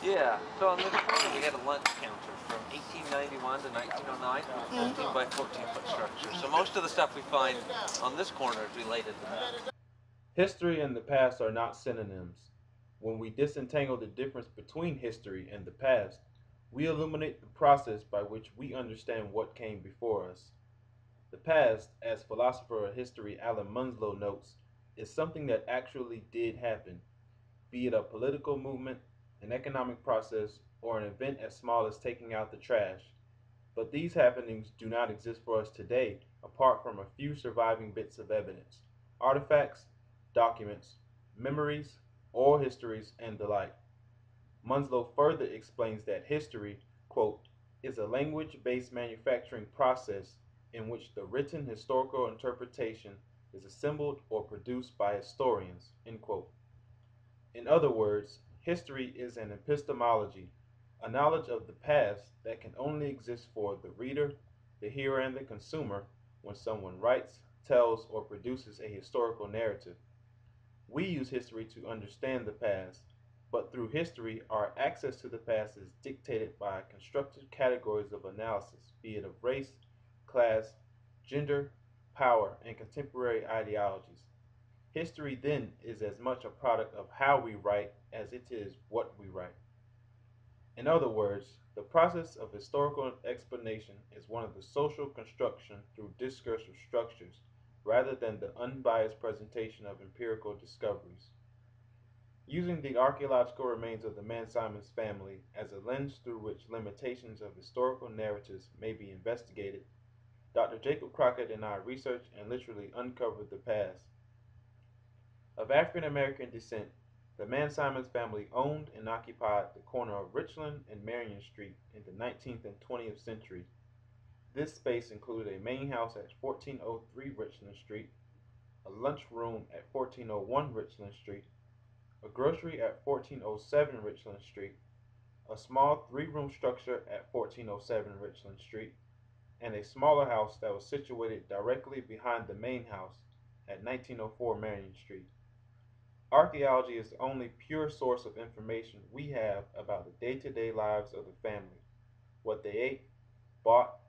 Yeah, so on this corner we had a lunch counter from 1891 to 1909, 14 by 14 foot structure. So most of the stuff we find on this corner is related to that. History and the past are not synonyms. When we disentangle the difference between history and the past, we illuminate the process by which we understand what came before us. The past, as philosopher of history Alan Munslow notes, is something that actually did happen, be it a political movement, an economic process, or an event as small as taking out the trash. But these happenings do not exist for us today apart from a few surviving bits of evidence, artifacts, documents, memories, oral histories, and the like. Munslow further explains that history, quote, is a language-based manufacturing process in which the written historical interpretation is assembled or produced by historians, end quote. In other words, history is an epistemology, a knowledge of the past that can only exist for the reader, the hearer, and the consumer when someone writes, tells, or produces a historical narrative. We use history to understand the past, but through history, our access to the past is dictated by constructed categories of analysis, be it of race, class, gender, power, and contemporary ideologies. History then is as much a product of how we write as it is what we write. In other words, the process of historical explanation is one of the social construction through discursive structures rather than the unbiased presentation of empirical discoveries. Using the archaeological remains of the Mann-Simons family as a lens through which limitations of historical narratives may be investigated, Dr. Jacob Crockett and I researched and literally uncovered the past. Of African American descent, the Mann-Simons family owned and occupied the corner of Richland and Marion Street in the 19th and 20th century. This space included a main house at 1403 Richland Street, a lunchroom at 1401 Richland Street, a grocery at 1407 Richland Street, a small three-room structure at 1407 Richland Street, and a smaller house that was situated directly behind the main house at 1904 Marion Street. Archaeology is the only pure source of information we have about the day-to-day lives of the family, what they ate, bought,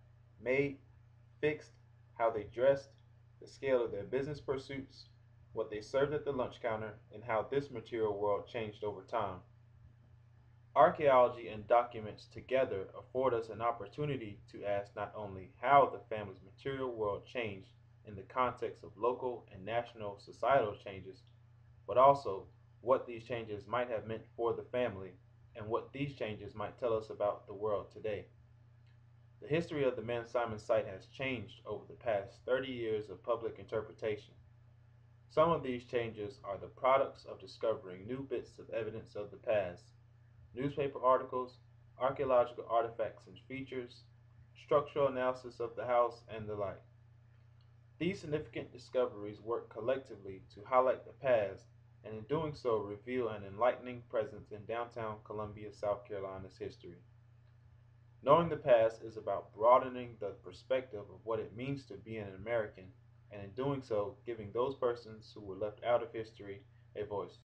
made, fixed, how they dressed, the scale of their business pursuits, what they served at the lunch counter, and how this material world changed over time. Archaeology and documents together afford us an opportunity to ask not only how the family's material world changed in the context of local and national societal changes, but also what these changes might have meant for the family and what these changes might tell us about the world today. The history of the Mann-Simons site has changed over the past 30 years of public interpretation. Some of these changes are the products of discovering new bits of evidence of the past, newspaper articles, archaeological artifacts and features, structural analysis of the house, and the like. These significant discoveries work collectively to highlight the past and in doing so reveal an enlightening presence in downtown Columbia, South Carolina's history. Knowing the past is about broadening the perspective of what it means to be an American, and in doing so, giving those persons who were left out of history a voice.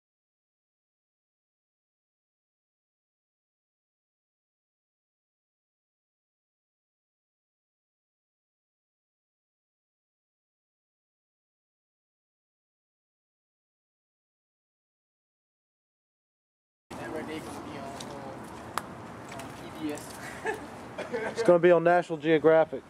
And right there going to be on PBS. It's going to be on National Geographic.